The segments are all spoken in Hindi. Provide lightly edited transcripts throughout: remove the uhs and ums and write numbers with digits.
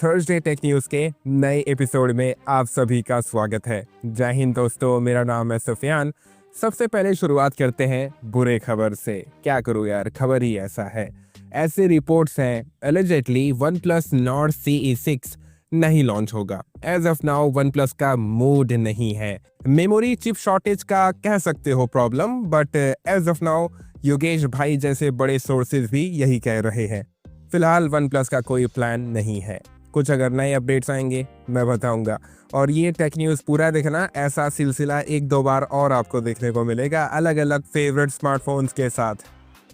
थर्सडे टेक न्यूज के नए एपिसोड में आप सभी का स्वागत है। जय हिंद दोस्तों, मेरा नाम है सुफियान। सबसे पहले शुरुआत करते हैं बुरे खबर से। क्या करूं यार, खबर ही ऐसा है। ऐसे रिपोर्ट्स हैं allegedly one plus not CE6 नहीं लॉन्च होगा। As of now OnePlus का मूड नहीं है। मेमोरी चिप शॉर्टेज का कह सकते हो problem, but as of now Yogesh भाई जैसे बड़े सोर्सेज भी यही कह रहे हैं। फिलहाल वन प्लस का कोई प्लान नहीं है। कुछ अगर नए अपडेट्स आएंगे मैं बताऊंगा। और ये टेक न्यूज़ पूरा देखना, ऐसा सिलसिला एक दो बार और आपको देखने को मिलेगा अलग अलग फेवरेट स्मार्टफोन्स के साथ।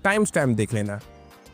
टाइम स्टैम्प देख लेना।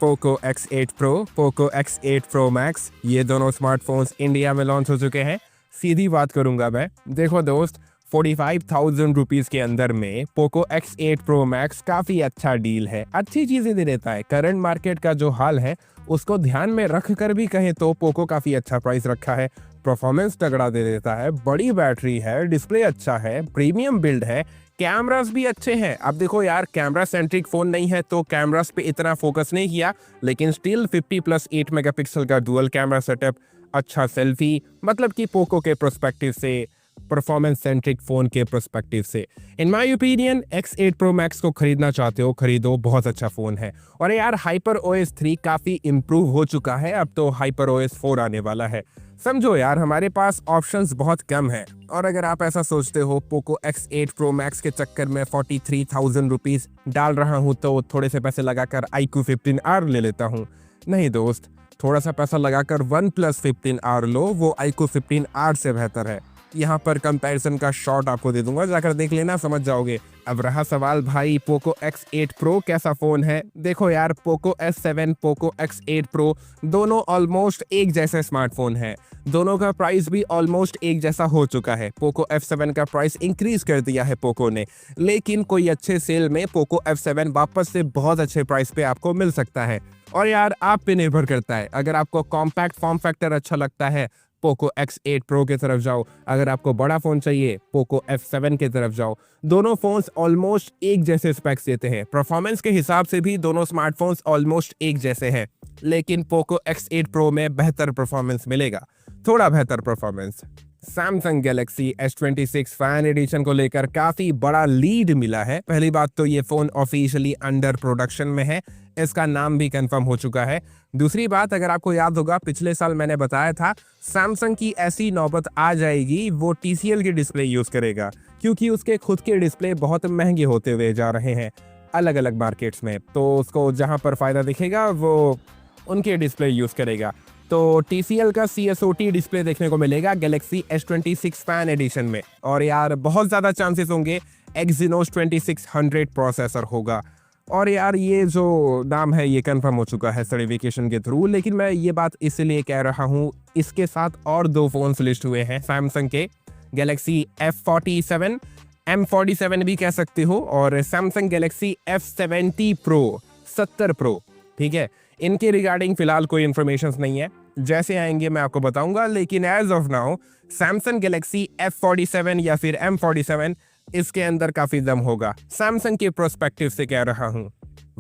Poco X8 Pro, Poco X8 Pro Max, ये दोनों स्मार्टफोन्स इंडिया में लॉन्च हो चुके हैं। सीधी बात करूंगा मैं, देखो दोस्त, 45,000 रुपीज़ के अंदर में पोको X8 Pro Max काफ़ी अच्छा डील है। अच्छी चीज़ें दे देता है। करंट मार्केट का जो हाल है उसको ध्यान में रख कर भी कहें तो पोको काफ़ी अच्छा प्राइस रखा है। परफॉर्मेंस तगड़ा दे देता है, बड़ी बैटरी है, डिस्प्ले अच्छा है, प्रीमियम बिल्ड है, कैमरास भी अच्छे हैं। अब देखो यार, कैमरा सेंट्रिक फ़ोन नहीं है तो कैमरास पे इतना फोकस नहीं किया, लेकिन स्टिल 50+8 मेगापिक्सल का डुअल कैमरा सेटअप, अच्छा सेल्फी, मतलब कि पोको के प्रोस्पेक्टिव से, परफॉर्मेंस सेंट्रिक फोन के पर्सपेक्टिव से, in my opinion X8 Pro Max को खरीदना चाहते हो खरीदो, बहुत अच्छा फोन है। और यार HyperOS 3 काफी इंप्रूव हो चुका है, अब तो HyperOS 4 आने वाला है। समझो यार, हमारे पास ऑप्शंस बहुत कम है। और अगर आप ऐसा सोचते हो पोको X8 Pro Max के चक्कर में 43,000 रुपीज डाल रहा हूँ तो थोड़े से पैसे लगाकर iQOO 15R ले लेता हूँ, नहीं दोस्त, थोड़ा सा पैसा लगाकर OnePlus 15R लो, वो iQOO 15R से बेहतर है। यहाँ पर कंपैरिजन का शॉट आपको दे दूंगा, जाकर देख लेना, समझ जाओगे। अब रहा सवाल भाई पोको X8 Pro कैसा फोन है। देखो यार, Poco S7, Poco X8 Pro दोनों ऑलमोस्ट एक जैसे स्मार्टफोन है। दोनों का प्राइस भी ऑलमोस्ट एक जैसा हो चुका है। पोको F7 का प्राइस इंक्रीज कर दिया है पोको ने, लेकिन कोई अच्छे सेल में पोको F7 वापस से बहुत अच्छे प्राइस पे आपको मिल सकता है। और यार आप पे निर्भर करता है, अगर आपको कॉम्पैक्ट फॉर्म फैक्टर अच्छा लगता है पोको X8 Pro के तरफ जाओ, अगर आपको बड़ा फोन चाहिए पोको F7 के तरफ जाओ। दोनों फोन्स ऑलमोस्ट एक जैसे स्पेक्स देते हैं, परफॉर्मेंस के हिसाब से भी दोनों स्मार्टफोन्स ऑलमोस्ट एक जैसे हैं, लेकिन पोको X8 Pro में बेहतर परफॉर्मेंस मिलेगा, थोड़ा बेहतर performance. Samsung Galaxy S26 fan addition को लेकर काफी बड़ा लीड मिला है। पहली बात तो ये फोन ऑफिशियली अंडर प्रोडक्शन में है, इसका नाम भी कंफर्म हो चुका है। दूसरी बात, अगर आपको याद होगा पिछले साल मैंने बताया था सैमसंग की ऐसी नौबत आ जाएगी, वो TCL की डिस्प्ले यूज करेगा, क्योंकि उसके खुद के डिस्प्ले बहुत महंगे होते हुए जा रहे हैं अलग अलग मार्केट्स में, तो उसको जहां पर फायदा दिखेगा वो उनके डिस्प्ले यूज करेगा। तो TCL का CSOT डिस्प्ले देखने को मिलेगा गैलेक्सी S26 फैन एडिशन में। और यार बहुत ज़्यादा चांसेस होंगे Exynos 2600 प्रोसेसर होगा। और यार ये जो नाम है ये कंफर्म हो चुका है सर्टिफिकेशन के थ्रू, लेकिन मैं ये बात इसलिए कह रहा हूँ, इसके साथ और दो फोन्स लिस्ट हुए हैं सैमसंग के, गैलेक्सी F47, M47 भी कह सकते हो, और Samsung Galaxy F70 Pro, 70 Pro, ठीक है। इनके रिगार्डिंग फिलहाल कोई इन्फॉर्मेशन नहीं है, जैसे आएंगे मैं आपको बताऊंगा, लेकिन as of now Samsung Galaxy F47 या फिर M47 इसके अंदर काफी दम होगा। सैमसंग के प्रोस्पेक्टिव से कह रहा हूँ।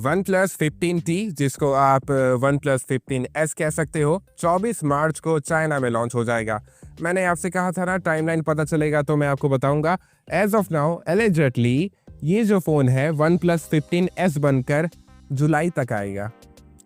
OnePlus 15T, जिसको आप OnePlus 15S कह सकते हो, 24 मार्च को चाइना में लॉन्च हो जाएगा। मैंने आपसे कहा था ना, टाइमलाइन पता चलेगा तो मैं आपको बताऊंगा। एज ऑफ नाउ एलिजिटली ये जो फोन है OnePlus 15S बनकर जुलाई तक आएगा।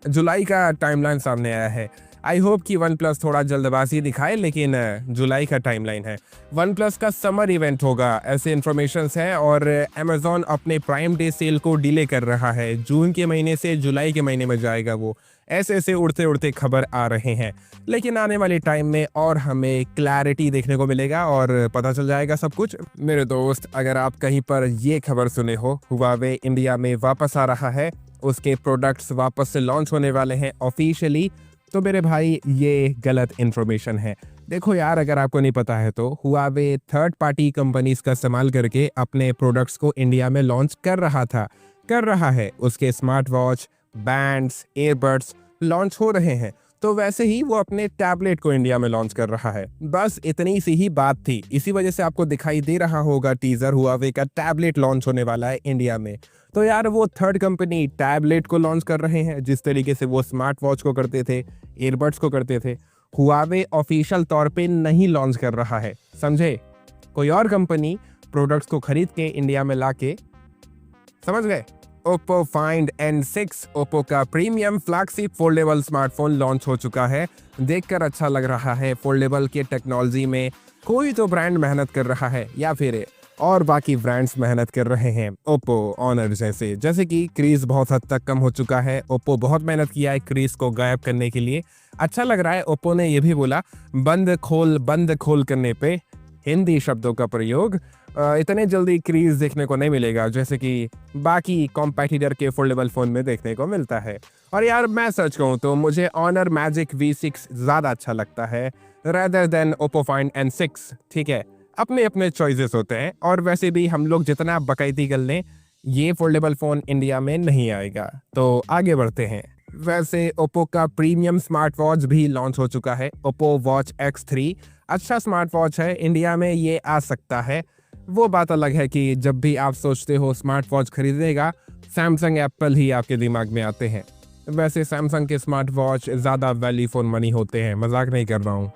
जुलाई का टाइमलाइन सामने आया है। आई होप कि OnePlus थोड़ा जल्दबाजी दिखाए, लेकिन जुलाई का टाइमलाइन है। OnePlus का समर इवेंट होगा, ऐसे इन्फॉर्मेशंस है। और Amazon अपने प्राइम डे सेल को डिले कर रहा है, जून के महीने से जुलाई के महीने में जाएगा वो। ऐसे ऐसे उड़ते उड़ते खबर आ रहे हैं, लेकिन आने वाले टाइम में और हमें क्लैरिटी देखने को मिलेगा और पता चल जाएगा सब कुछ। मेरे दोस्त, अगर आप कहीं पर ये खबर सुने हो हुआवे इंडिया में वापस आ रहा है, उसके प्रोडक्ट्स वापस से लॉन्च होने वाले हैं ऑफिशियली, तो मेरे भाई ये गलत इन्फॉर्मेशन है। देखो यार, अगर आपको नहीं पता है तो हुआवे थर्ड पार्टी कंपनीज का इस्तेमाल करके अपने प्रोडक्ट्स को इंडिया में लॉन्च कर रहा है। उसके smart watch, bands, earbuds launch हो रहे हैं, तो वैसे ही वो अपने टैबलेट को इंडिया में लॉन्च कर रहा है। बस इतनी सी ही बात थी, इसी वजह से आपको दिखाई दे रहा होगा टीजर, हुआवे का टैबलेट लॉन्च होने वाला है इंडिया में। तो यार वो थर्ड कंपनी टैबलेट को लॉन्च कर रहे हैं, जिस तरीके से वो स्मार्ट वॉच को करते थे, ईयरबड्स को करते थे, हुआवे ऑफिशियल तौर पे नहीं लॉन्च कर रहा है, समझे? कोई और कंपनी प्रोडक्ट्स को खरीद के इंडिया में लाके, समझ गए? ओप्पो फाइंड N6 ओप्पो का premium flagship foldable smartphone launch हो चुका है। देखकर अच्छा लग रहा है। फोल्डेबल के टेक्नोलॉजी में कोई तो ब्रांड मेहनत कर रहा है या फिर और बाकी ब्रांड्स मेहनत कर रहे हैं। ओप्पो ऑनर जैसे कि क्रीज बहुत हद तक कम हो चुका है। ओप्पो बहुत मेहनत किया है क्रीज को गायब करने के लिए। अच्छा लग रहा है। ओप्पो ने यह भी बोला बंद खोल करने पे हिंदी शब्दों का प्रयोग इतने जल्दी क्रीज देखने को नहीं मिलेगा जैसे कि बाकी कॉम्पिटिटर के फोल्डेबल फोन में देखने को मिलता है। और यार मैं सच कहूँ तो मुझे ऑनर मैजिक V6 ज़्यादा अच्छा लगता है rather than Oppo find N6। ठीक है, अपने अपने चॉइसेस होते हैं। और वैसे भी हम लोग जितना बाकायदी कर लें ये फोल्डेबल फ़ोन इंडिया में नहीं आएगा। तो आगे बढ़ते हैं। वैसे ओप्पो का प्रीमियम स्मार्ट वॉच भी लॉन्च हो चुका है। ओप्पो वॉच X3 अच्छा स्मार्ट वॉच है। इंडिया में ये आ सकता है। वो बात अलग है कि जब भी आप सोचते हो स्मार्ट वॉच खरीदेगा, सैमसंग एप्पल ही आपके दिमाग में आते हैं। वैसे सैमसंग के स्मार्ट वॉच ज़्यादा वैल्यू फॉर मनी होते हैं, मजाक नहीं कर रहा हूँ।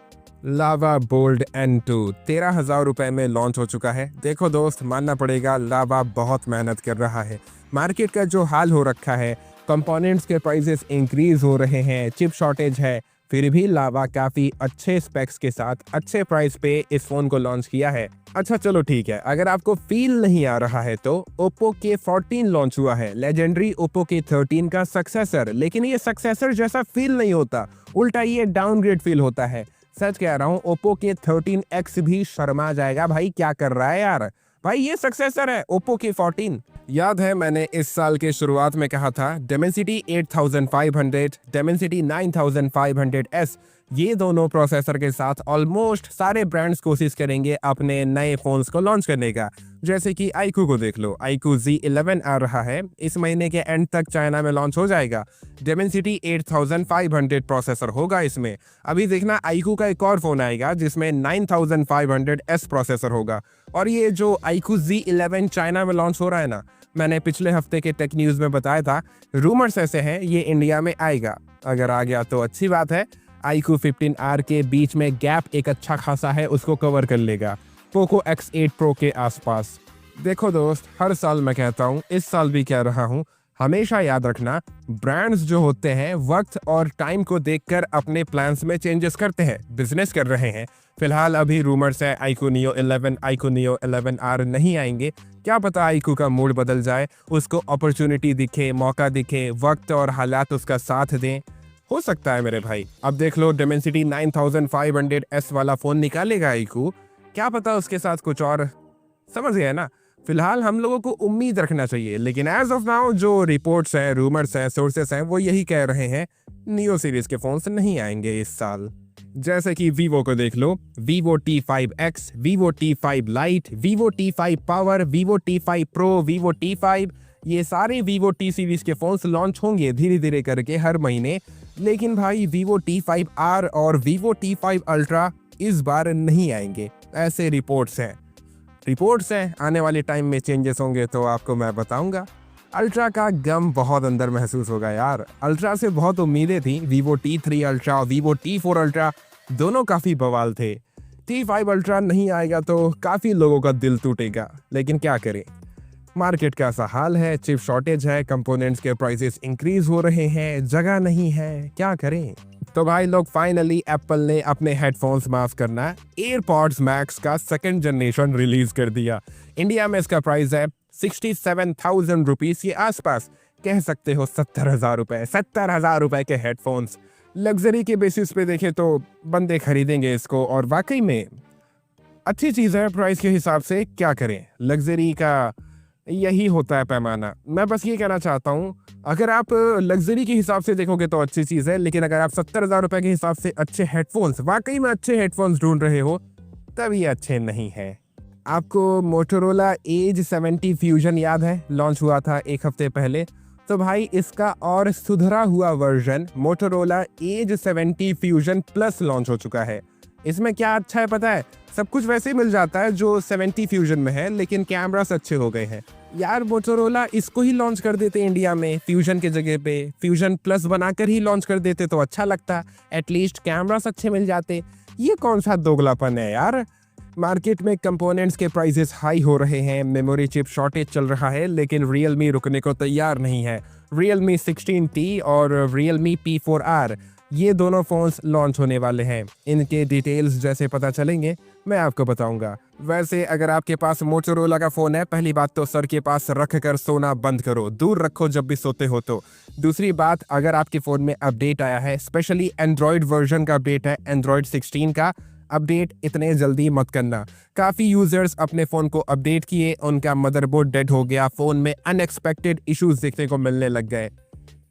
लावा बोल्ड N2 13,000 रुपये में लॉन्च हो चुका है। देखो दोस्त, मानना पड़ेगा लावा बहुत मेहनत कर रहा है। मार्केट का जो हाल हो रखा है, कंपोनेंट्स के प्राइसेस इंक्रीज हो रहे हैं, चिप शॉर्टेज है, फिर भी लावा काफ़ी अच्छे स्पेक्स के साथ अच्छे प्राइस पे इस फ़ोन को लॉन्च किया है। अच्छा चलो ठीक है, अगर आपको फील नहीं आ रहा है तो ओप्पो के 14 लॉन्च हुआ है, लेजेंडरी ओप्पो के 13 का सक्सेसर। लेकिन ये सक्सेसर जैसा फील नहीं होता, उल्टा ये डाउनग्रेड फील होता है। सच कह रहा हूँ, ओप्पो के 13X भी शर्मा जाएगा। भाई क्या कर रहा है यार, भाई ये सक्सेसर है ओप्पो के 14। याद है मैंने इस साल के शुरुआत में कहा था Dimensity 8500, Dimensity 9500S, ये दोनों प्रोसेसर के साथ ऑलमोस्ट सारे ब्रांड्स कोशिश करेंगे अपने नए फोन्स को लॉन्च करने का। जैसे कि iQOO को देख लो, iQOO Z11 आ रहा है, इस महीने के एंड तक चाइना में लॉन्च हो जाएगा। Dimensity 8500 प्रोसेसर होगा इसमें। अभी देखना iQOO का एक और फोन आएगा जिसमें 9500S प्रोसेसर होगा। और ये जो iQOO Z11 चाइना में लॉन्च हो रहा है ना, मैंने पिछले हफ्ते के टेक न्यूज़ में बताया था, रूमर्स ऐसे हैं ये इंडिया में आएगा। अगर आ गया तो अच्छी बात है। iQOO 15R के बीच में गैप एक अच्छा खासा है, उसको कवर कर लेगा पोको X8 Pro के आसपास। देखो दोस्त, हर साल मैं कहता हूँ, इस साल भी कह रहा हूँ, हमेशा याद रखना ब्रांड्स जो होते हैं वक्त और टाइम को देखकर अपने प्लान्स में चेंजेस करते हैं, बिजनेस कर रहे हैं। फिलहाल अभी रूमर्स है iQOO Neo 11, iQOO Neo 11R नहीं आएंगे। क्या पता iQOO का मूड बदल जाए, उसको अपॉर्चुनिटी दिखे, मौका दिखे, वक्त और हालात उसका साथ दें। हो सकता है मेरे भाई। अब देख लो Dimensity 9500S वाला फ़ोन निकालेगा iQOO, क्या पता उसके साथ कुछ और, समझ गए ना। फिलहाल हम लोगों को उम्मीद रखना चाहिए, लेकिन एज ऑफ नाउ जो रिपोर्ट्स हैं, रूमर्स हैं, सोर्सेस हैं, वो यही कह रहे हैं नियो सीरीज के फोन्स नहीं आएंगे इस साल। जैसे कि वीवो को देख लो, Vivo T5X, Vivo T5 Lite, Vivo T5 Power, Vivo T5 Pro, Vivo T5, ये सारे Vivo T सीरीज के फोन्स लॉन्च होंगे धीरे धीरे करके हर महीने। लेकिन भाई Vivo T5R और Vivo T5 Ultra इस बार नहीं आएंगे, ऐसे रिपोर्ट्स हैं। आने वाले टाइम में चेंजेस होंगे तो आपको मैं बताऊंगा। अल्ट्रा का गम बहुत अंदर महसूस होगा यार। अल्ट्रा से बहुत उम्मीदें थी। Vivo T3 Ultra, Vivo T4 Ultra दोनों काफ़ी बवाल थे। T5 Ultra नहीं आएगा तो काफ़ी लोगों का दिल टूटेगा, लेकिन क्या करें, मार्केट का ऐसा हाल है, चिप शॉर्टेज है, कंपोनेंट्स के प्राइसेस इंक्रीज हो रहे हैं, जगह नहीं है, क्या करें। तो भाई लोग फाइनली एप्पल ने अपने हेडफोन्स माफ करना एयरपॉड्स मैक्स का सेकंड जनरेशन रिलीज कर दिया। इंडिया में इसका प्राइस है 67,000 रुपीज़ के आसपास, कह सकते हो 70,000 रुपये। 70,000 रुपये के हेडफोन्स लग्जरी के बेसिस पे देखें तो बंदे खरीदेंगे इसको, और वाकई में अच्छी चीज़ है प्राइस के हिसाब से। क्या करें, लग्जरी का यही होता है पैमाना। मैं बस ये कहना चाहता हूँ, अगर आप लग्जरी के हिसाब से देखोगे तो अच्छी चीज़ है, लेकिन अगर आप 70,000 रुपये के हिसाब से अच्छे हेडफोन्स, वाकई में अच्छे हेडफोन्स ढूंढ रहे हो, तब ये अच्छे नहीं हैं। आपको मोटोरोला एज 70 फ्यूजन याद है, लॉन्च हुआ था एक हफ्ते पहले। तो भाई इसका और सुधरा हुआ version Motorola Edge 70 Fusion Plus launch हो चुका है। इसमें क्या अच्छा है पता है, सब कुछ वैसे ही मिल जाता है जो 70 फ्यूजन में है, लेकिन कैमरास अच्छे हो गए हैं। यार मोटोरोला इसको ही लॉन्च कर देते इंडिया में फ्यूजन के जगह पे, फ्यूजन प्लस बनाकर ही लॉन्च कर देते तो अच्छा लगता, एटलीस्ट कैमरास अच्छे मिल जाते। ये कौन सा दोगलापन है यार। मार्केट में कंपोनेंट्स के प्राइसेस हाई हो रहे हैं, मेमोरी चिप शॉर्टेज चल रहा है, लेकिन Realme रुकने को तैयार नहीं है। Realme 16T और Realme P4R ये दोनों फ़ोन्स लॉन्च होने वाले हैं। इनके डिटेल्स जैसे पता चलेंगे मैं आपको बताऊंगा। वैसे अगर आपके पास मोटोरोला का फ़ोन है, पहली बात तो सर के पास रख कर सोना बंद करो, दूर रखो जब भी सोते हो तो। दूसरी बात, अगर आपके फ़ोन में अपडेट आया है, स्पेशली एंड्रॉयड वर्जन का अपडेट है, एंड्रॉयड 16 का अपडेट इतने जल्दी मत करना। काफ़ी यूजर्स अपने फ़ोन को अपडेट किए, उनका मदरबोर्ड डेड हो गया, फ़ोन में अनएक्सपेक्टेड इश्यूज देखने को मिलने लग गए।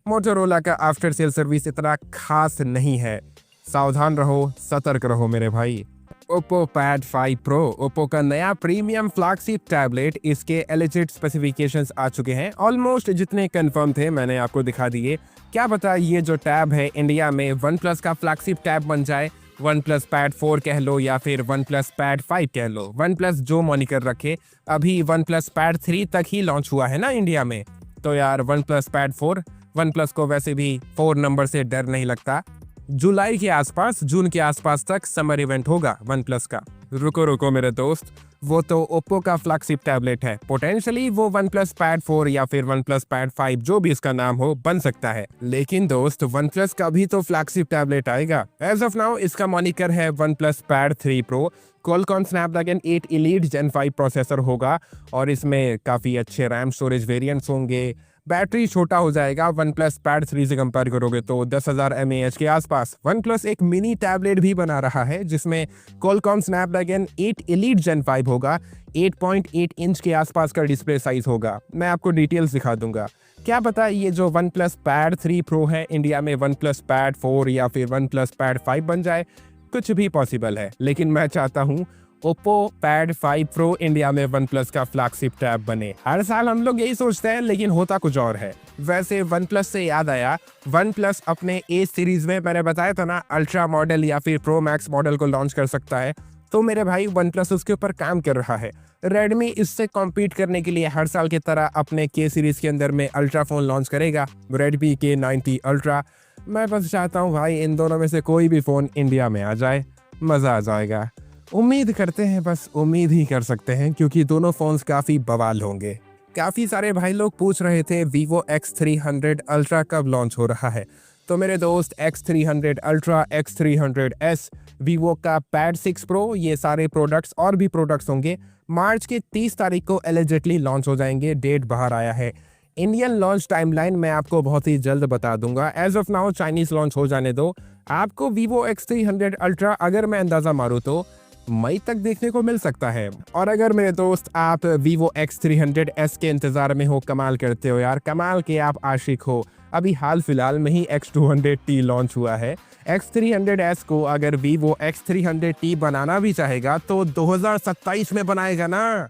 मोटोरोला का आफ्टर सेल सर्विस इतना खास नहीं है। सावधान रहो, सतर्क रहो मेरे भाई। ओप्पो पैड 5 प्रो, ओप्पो का नया प्रीमियम फ्लैगशिप टैबलेट, इसके एलिजिट स्पेसिफिकेशंस आ चुके हैं। ऑलमोस्ट जितने कंफर्म थे मैंने आपको दिखा दिए। क्या पता ये जो टैब है इंडिया में वन प्लस का फ्लैगशिप टैब बन जाए। वन प्लस पैड 4 कह लो या फिर वन प्लस पैड 5 कह लो, वन प्लस जो मॉनिकर रखे। अभी वन प्लस पैड 3 तक ही लॉन्च हुआ है ना इंडिया में, तो यार one plus pad 4, one plus को वैसे भी 4 नंबर से डर नहीं लगता। जुलाई के आसपास, जून के आसपास तक समर इवेंट होगा वन प्लस का। रुको रुको मेरे दोस्त, वो तो ओप्पो का फ्लैगशिप टैबलेट है, पोटेंशियली वो वन प्लस पैड 4 या फिर वन प्लस पैड 5 जो भी इसका नाम हो बन सकता है। लेकिन दोस्त वन प्लस का भी तो फ्लैगशिप टैबलेट आएगा। एज ऑफ नाउ इसका मॉनिकर है OnePlus pad 3 pro. Qualcomm Snapdragon 8 elite gen 5 processor होगा और इसमें काफ़ी अच्छे रैम स्टोरेज वेरिएंट्स होंगे। बैटरी छोटा हो जाएगा वन प्लस पैड 3 से कंपेयर करोगे तो 10,000 mAh के आसपास। वन प्लस एक मिनी टैबलेट भी बना रहा है जिसमें क्वालकॉम स्नैपड्रैगन 8 एलीट जेन 5 होगा। 8.8 इंच के आसपास का डिस्प्ले साइज होगा। मैं आपको डिटेल्स दिखा दूंगा। क्या पता ये जो वन प्लस पैड 3 प्रो है इंडिया में वन प्लस पैड 4 या फिर वन प्लस पैड 5 बन जाए, कुछ भी पॉसिबल है। लेकिन मैं चाहता हूँ ओप्पो पैड 5 प्रो इंडिया में वन प्लस का फ्लैगशिप टैब बने। हर साल हम लोग यही सोचते हैं लेकिन होता कुछ और है। वैसे वन प्लस से याद आया, वन प्लस अपने ए सीरीज में मैंने बताया था ना अल्ट्रा मॉडल या फिर प्रो मैक्स मॉडल को लॉन्च कर सकता है, तो मेरे भाई वन प्लस उसके ऊपर काम कर रहा है। रेडमी इससे कॉम्पीट करने के लिए हर साल की तरह अपने के सीरीज के अंदर में अल्ट्रा फोन लॉन्च करेगा, रेडमी K90 अल्ट्रा। मैं बस चाहता हूँ भाई इन दोनों में से कोई भी फोन इंडिया में आ जाए, मजा आ जाएगा। उम्मीद करते हैं, बस उम्मीद ही कर सकते हैं क्योंकि दोनों फोन्स काफ़ी बवाल होंगे। काफ़ी सारे भाई लोग पूछ रहे थे Vivo X300 अल्ट्रा कब लॉन्च हो रहा है, तो मेरे दोस्त X300 अल्ट्रा, X300S, Vivo का पैड 6 प्रो, ये सारे प्रोडक्ट्स और भी प्रोडक्ट्स होंगे मार्च के 30 तारीख को एलिजिटली लॉन्च हो जाएंगे। डेट बाहर आया है। इंडियन लॉन्च टाइमलाइन मैं आपको बहुत ही जल्द बता दूंगा। As of now Chinese launch हो जाने दो। आपको Vivo X300 अल्ट्रा अगर मैं अंदाज़ा मारूँ तो मई तक देखने को मिल सकता है। और अगर मेरे दोस्त आप Vivo X300S के इंतजार में हो, कमाल करते हो यार, कमाल के आप आशिक हो, अभी हाल फिलहाल में ही X200T लॉन्च हुआ है। X300S को अगर Vivo X300T बनाना भी चाहेगा तो 2027 में बनाएगा ना।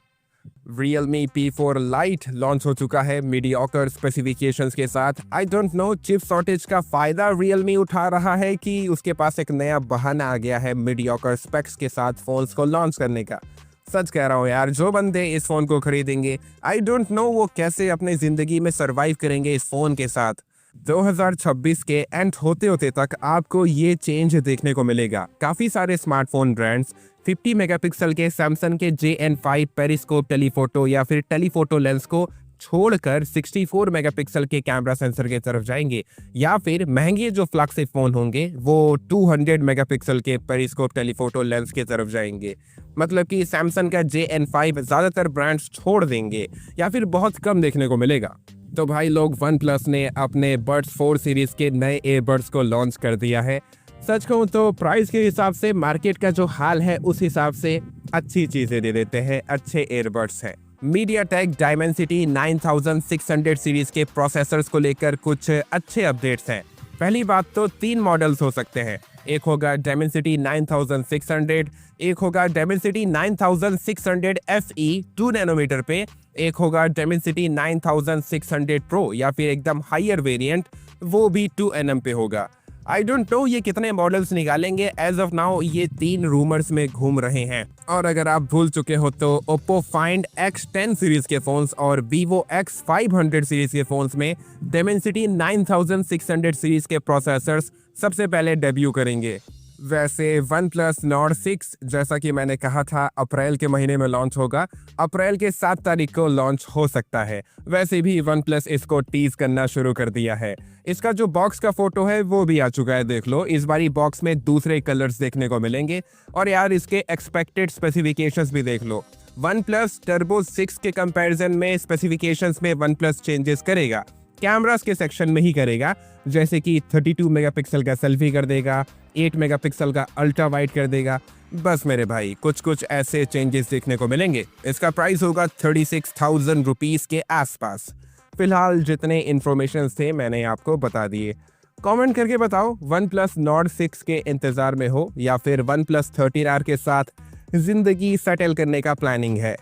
Realme P4 Lite लॉन्च हो चुका है मीडियोकर स्पेसिफिकेशंस के साथ। I don't know chip shortage का फायदा Realme उठा रहा है कि उसके पास एक नया बहाना आ गया है मीडियोकर स्पेक्स के साथ फोन्स को लॉन्च करने का। सच कह रहा हूँ यार, जो बंदे इस फोन को खरीदेंगे आई डोंट नो वो कैसे अपनी जिंदगी में सरवाइव करेंगे इस फोन के साथ। 2026 के एंड होते होते तक आपको ये चेंज देखने को मिलेगा। काफ़ी सारे स्मार्टफोन ब्रांड्स 50 मेगापिक्सल के सैमसंग के JN5 पेरिस्कोप टेलीफोटो या फिर टेलीफोटो लेंस को छोड़कर 64 मेगापिक्सल के कैमरा सेंसर की तरफ जाएंगे, या फिर महंगे जो फ्लैगशिप फोन होंगे वो 200 मेगापिक्सल के पेरिस्कोप टेलीफोटो लेंस की तरफ जाएंगे। मतलब कि सैमसंग का JN5 ज़्यादातर ब्रांड्स छोड़ देंगे या फिर बहुत कम देखने को मिलेगा। तो भाई लोग, वन प्लस ने अपने बड्स 4 सीरीज के नए एयरबड्स को लॉन्च कर दिया है। सच कहूँ तो प्राइस के हिसाब से, मार्केट का जो हाल है उस हिसाब से अच्छी चीज़ें दे देते हैं, अच्छे एयरबड्स हैं। MediaTek Dimensity 9600 सीरीज के प्रोसेसर्स को लेकर कुछ अच्छे अपडेट्स हैं। पहली बात तो 3 मॉडल्स हो सकते हैं, एक होगा Dimensity 9600, एक होगा Dimensity 9600 FE 2 नैनोमीटर पे, एक होगा Dimensity 9600 Pro या फिर एकदम हायर वेरिएंट, वो भी 2 nm पे होगा। आई डोंट नो ये कितने मॉडल्स निकालेंगे, एज ऑफ नाउ ये 3 रूमर्स में घूम रहे हैं। और अगर आप भूल चुके हो तो Oppo Find X10 सीरीज के फोन्स और Vivo X500 सीरीज के फोन्स में Dimensity 9600 सीरीज के प्रोसेसर्स सबसे पहले डेब्यू करेंगे। वैसे OnePlus Nord 6 जैसा कि मैंने कहा था अप्रैल के महीने में लॉन्च होगा, अप्रैल के 7 तारीख को लॉन्च हो सकता है। वैसे भी OnePlus इसको टीज करना शुरू कर दिया है। इसका जो बॉक्स का फोटो है वो भी आ चुका है, देख लो। इस बारी बॉक्स में दूसरे कलर्स देखने को मिलेंगे और यार इसके एक्सपेक्टेड स्पेसिफिकेशंस भी देख लो। OnePlus Turbo 6 के कंपैरिजन में स्पेसिफिकेशंस में OnePlus चेंजेस करेगा, कैमरास के सेक्शन में ही करेगा, जैसे कि 32 मेगापिक्सल का सेल्फी कर देगा, 8 मेगापिक्सल का अल्ट्रा वाइड कर देगा। बस मेरे भाई कुछ कुछ ऐसे चेंजेस देखने को मिलेंगे। इसका प्राइस होगा 36,000 रुपीस के आसपास। फिलहाल जितने इन्फॉर्मेशन थे मैंने आपको बता दिए। कमेंट करके बताओ OnePlus Nord 6 के इंतजार में हो या फिर OnePlus 13R के साथ जिंदगी सेटल करने का प्लानिंग है।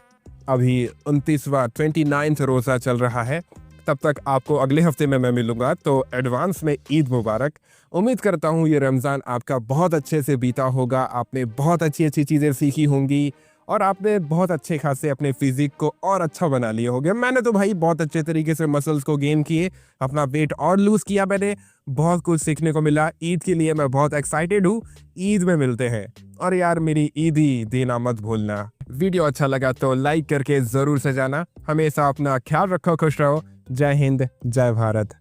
अभी 29वां रोज़ा चल रहा है, तब तक आपको अगले हफ्ते में मैं मिलूंगा, तो एडवांस में ईद मुबारक। उम्मीद करता हूँ ये रमज़ान आपका बहुत अच्छे से बीता होगा, आपने बहुत अच्छी अच्छी चीज़ें सीखी होंगी और आपने बहुत अच्छे खासे अपने फिजिक को और अच्छा बना लिए होंगे। मैंने तो भाई बहुत अच्छे तरीके से मसल्स को गेन किए, अपना वेट और लूज़ किया, मैंने बहुत कुछ सीखने को मिला। ईद के लिए मैं बहुत एक्साइटेड हूँ। ईद में मिलते हैं और यार मेरी ईदी देना मत भूलना। वीडियो अच्छा लगा तो लाइक करके ज़रूर से जाना। हमेशा अपना ख्याल रखो, खुश रहो। जय हिंद, जय भारत।